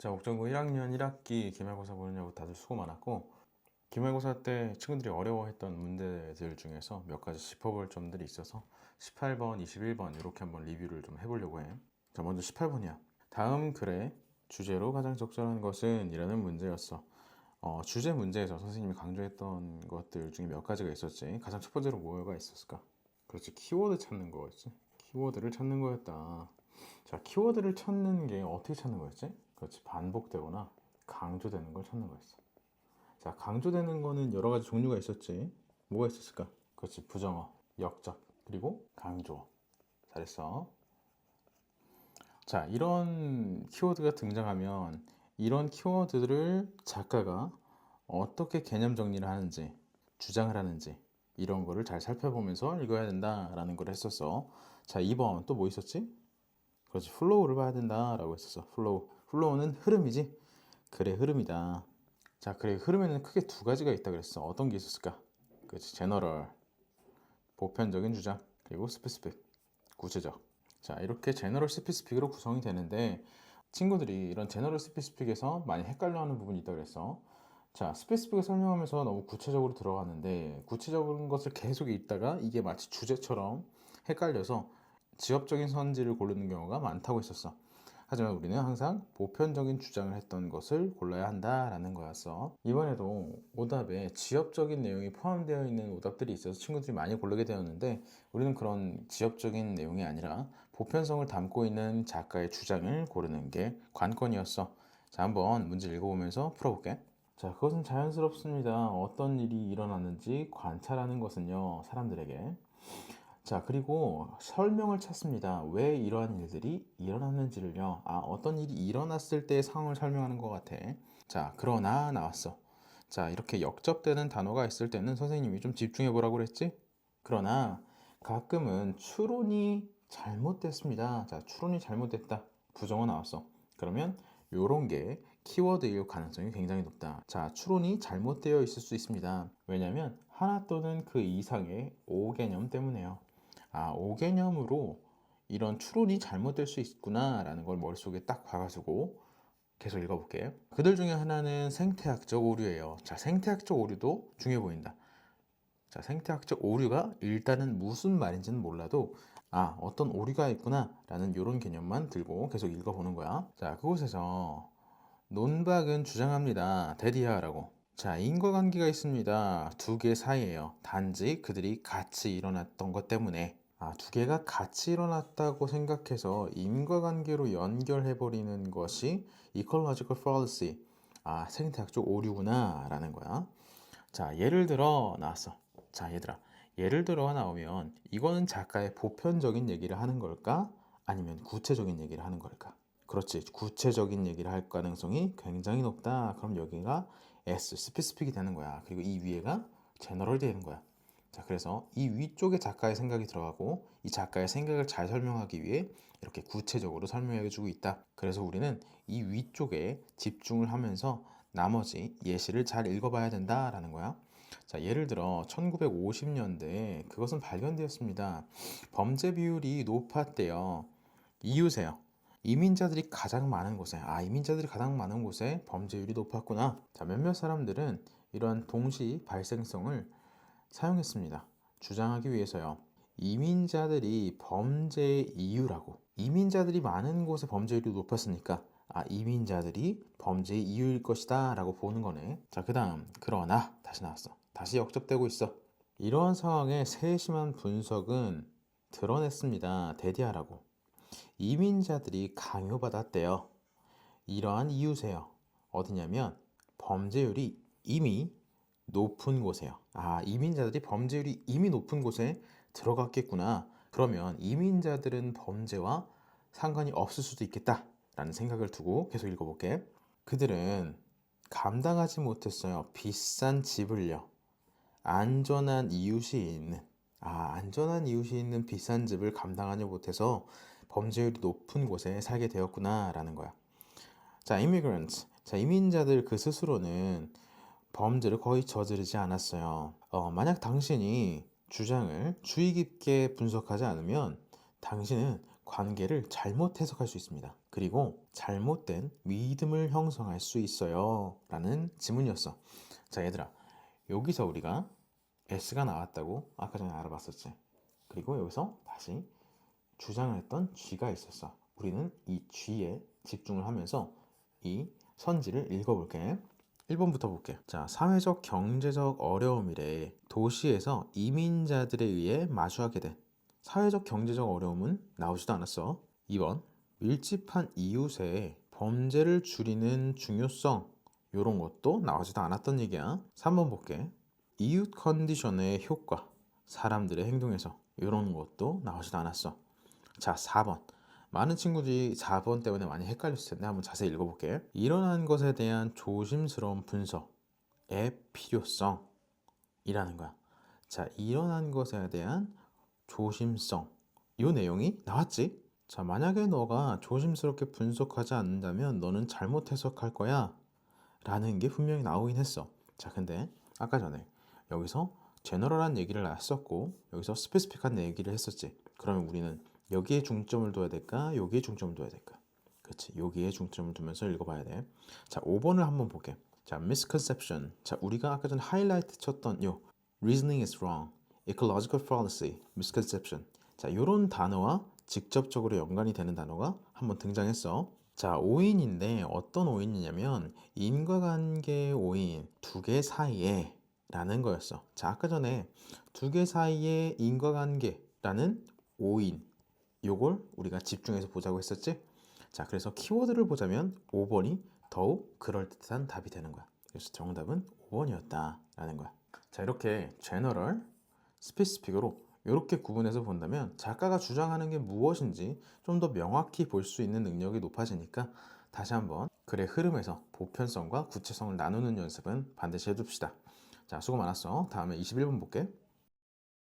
자, 옥정고 1학년 1학기 기말고사 보느냐고 다들 수고 많았고, 기말고사 때 친구들이 어려워했던 문제들 중에서 몇 가지 짚어볼 점들이 있어서 18번, 21번 이렇게 한번 리뷰를 좀 해보려고 해. 자, 먼저 18번이야. 다음 글의 주제로 가장 적절한 것은 이라는 문제였어. 주제 문제에서 선생님이 강조했던 것들 중에 몇 가지가 있었지. 가장 첫 번째로 뭐가 있었을까? 그렇지, 키워드 찾는 거였지. 키워드를 찾는 거였다. 자, 키워드를 찾는 게 어떻게 찾는 거였지? 그렇지, 반복되거나 강조되는 걸 찾는 거였어. 자, 강조되는 거는 여러 가지 종류가 있었지. 뭐가 있었을까? 그렇지, 부정어, 역적, 그리고 강조어. 잘했어. 자, 이런 키워드가 등장하면 이런 키워드들을 작가가 어떻게 개념 정리를 하는지, 주장을 하는지 이런 거를 잘 살펴보면서 읽어야 된다라는 걸 했었어. 자, 2번 또 뭐 있었지? 그렇지, 플로우를 봐야 된다라고 했었어. 플로우는 흐름이지. 글의 흐름이다. 자, 글의 흐름에는 크게 두 가지가 있다 그랬어. 어떤 게 있었을까? 그렇지, 제너럴, 보편적인 주장, 그리고 스페시픽, 구체적. 자, 이렇게 제너럴 스페시픽으로 구성이 되는데 친구들이 이런 제너럴 스페시픽에서 많이 헷갈려하는 부분이 있다 그랬어. 자, 스페시픽을 설명하면서 너무 구체적으로 들어가는데 구체적인 것을 계속 읽다가 이게 마치 주제처럼 헷갈려서 지엽적인 선지를 고르는 경우가 많다고 했었어. 하지만 우리는 항상 보편적인 주장을 했던 것을 골라야 한다라는 거였어. 이번에도 오답에 지엽적인 내용이 포함되어 있는 오답들이 있어서 친구들이 많이 고르게 되었는데 우리는 그런 지엽적인 내용이 아니라 보편성을 담고 있는 작가의 주장을 고르는 게 관건이었어. 자, 한번 문제 읽어보면서 풀어볼게. 자, 그것은 자연스럽습니다. 어떤 일이 일어났는지 관찰하는 것은요, 사람들에게. 자, 그리고 설명을 찾습니다. 왜 이러한 일들이 일어났는지를요. 어떤 일이 일어났을 때의 상황을 설명하는 것 같아. 자, 그러나 나왔어. 자, 이렇게 역접되는 단어가 있을 때는 선생님이 좀 집중해 보라고 그랬지? 그러나 가끔은 추론이 잘못됐습니다. 자, 추론이 잘못됐다. 부정어 나왔어. 그러면 요런 게 키워드일 가능성이 굉장히 높다. 자, 추론이 잘못되어 있을 수 있습니다. 왜냐하면 하나 또는 그 이상의 오개념 때문에요. 오개념으로 이런 추론이 잘못될 수 있구나 라는 걸 머릿속에 딱 박아두고 계속 읽어볼게요. 그들 중에 하나는 생태학적 오류예요. 자, 생태학적 오류도 중요해 보인다. 자, 생태학적 오류가 일단은 무슨 말인지는 몰라도 어떤 오류가 있구나 라는 이런 개념만 들고 계속 읽어보는 거야. 자, 그곳에서 논박은 주장합니다. 데디아라고. 자, 인과관계가 있습니다. 두 개 사이에요. 단지 그들이 같이 일어났던 것 때문에 두 개가 같이 일어났다고 생각해서 인과관계로 연결해버리는 것이 ecological fallacy, 생태학적 오류구나 라는 거야. 자, 예를 들어 나왔어. 자, 얘들아, 예를 들어가 나오면 이거는 작가의 보편적인 얘기를 하는 걸까? 아니면 구체적인 얘기를 하는 걸까? 그렇지, 구체적인 얘기를 할 가능성이 굉장히 높다. 그럼 여기가 S, 스페시픽이 되는 거야. 그리고 이 위에가 제너럴이 되는 거야. 자, 그래서 이 위쪽에 작가의 생각이 들어가고 이 작가의 생각을 잘 설명하기 위해 이렇게 구체적으로 설명해 주고 있다. 그래서 우리는 이 위쪽에 집중을 하면서 나머지 예시를 잘 읽어봐야 된다라는 거야. 자, 예를 들어 1950년대에 그것은 발견되었습니다. 범죄 비율이 높았대요. 이유세요. 이민자들이 가장 많은 곳에, 이민자들이 가장 많은 곳에 범죄율이 높았구나. 자, 몇몇 사람들은 이러한 동시 발생성을 사용했습니다. 주장하기 위해서요. 이민자들이 범죄의 이유라고. 이민자들이 많은 곳에 범죄율이 높았으니까 이민자들이 범죄의 이유일 것이다 라고 보는 거네. 자, 그 다음 그러나 다시 나왔어. 다시 역접되고 있어. 이러한 상황의 세심한 분석은 드러냈습니다. 대디하라고. 이민자들이 강요받았대요. 이러한 이유세요. 어디냐면 범죄율이 이미 높은 곳에요. 이민자들이 범죄율이 이미 높은 곳에 들어갔겠구나. 그러면 이민자들은 범죄와 상관이 없을 수도 있겠다 라는 생각을 두고 계속 읽어볼게. 그들은 감당하지 못했어요. 비싼 집을요. 안전한 이웃이 있는 안전한 이웃이 있는 비싼 집을 감당하지 못해서 범죄율이 높은 곳에 살게 되었구나 라는 거야. 자, immigrants. 자, 이민자들 그 스스로는 범죄를 거의 저지르지 않았어요. 만약 당신이 주장을 주의 깊게 분석하지 않으면 당신은 관계를 잘못 해석할 수 있습니다. 그리고 잘못된 믿음을 형성할 수 있어요 라는 지문이었어. 자 얘들아, 여기서 우리가 S가 나왔다고 아까 전에 알아봤었지. 그리고 여기서 다시 주장을 했던 G가 있었어. 우리는 이 G에 집중을 하면서 이 선지를 읽어볼게. 1번부터 볼게. 자, 사회적 경제적 어려움이래. 도시에서 이민자들에 의해 마주하게 된 사회적 경제적 어려움은 나오지도 않았어. 2번, 밀집한 이웃의 범죄를 줄이는 중요성, 이런 것도 나오지도 않았던 얘기야. 3번 볼게. 이웃 컨디션의 효과, 사람들의 행동에서, 이런 것도 나오지도 않았어. 자, 4번. 많은 친구들이 4번 때문에 많이 헷갈렸을 텐데 한번 자세히 읽어볼게. 일어난 것에 대한 조심스러운 분석의 필요성이라는 거야. 자, 일어난 것에 대한 조심성, 이 내용이 나왔지? 자, 만약에 너가 조심스럽게 분석하지 않는다면 너는 잘못 해석할 거야 라는 게 분명히 나오긴 했어. 자, 근데 아까 전에 여기서 제너럴한 얘기를 했었고 여기서 스페시픽한 얘기를 했었지. 그러면 우리는 여기에 중점을 둬야 될까? 여기에 중점을 둬야 될까? 그렇지. 여기에 중점을 두면서 읽어봐야 돼. 자, 5번을 한번 볼게. 자, misconception. 자, 우리가 아까 전에 하이라이트 쳤던 요 reasoning is wrong, ecological fallacy, misconception. 자, 요런 단어와 직접적으로 연관이 되는 단어가 한번 등장했어. 자, 오인인데 어떤 오인이냐면 인과관계 오인 두 개 사이에 라는 거였어. 자, 아까 전에 두 개 사이에 인과관계라는 오인, 요걸 우리가 집중해서 보자고 했었지? 자, 그래서 키워드를 보자면 5번이 더욱 그럴듯한 답이 되는 거야. 그래서 정답은 5번이었다 라는 거야. 자, 이렇게 제너럴, 스페시픽으로 이렇게 구분해서 본다면 작가가 주장하는 게 무엇인지 좀 더 명확히 볼 수 있는 능력이 높아지니까 다시 한번 글의 흐름에서 보편성과 구체성을 나누는 연습은 반드시 해둡시다. 자, 수고 많았어. 다음에 21번 볼게.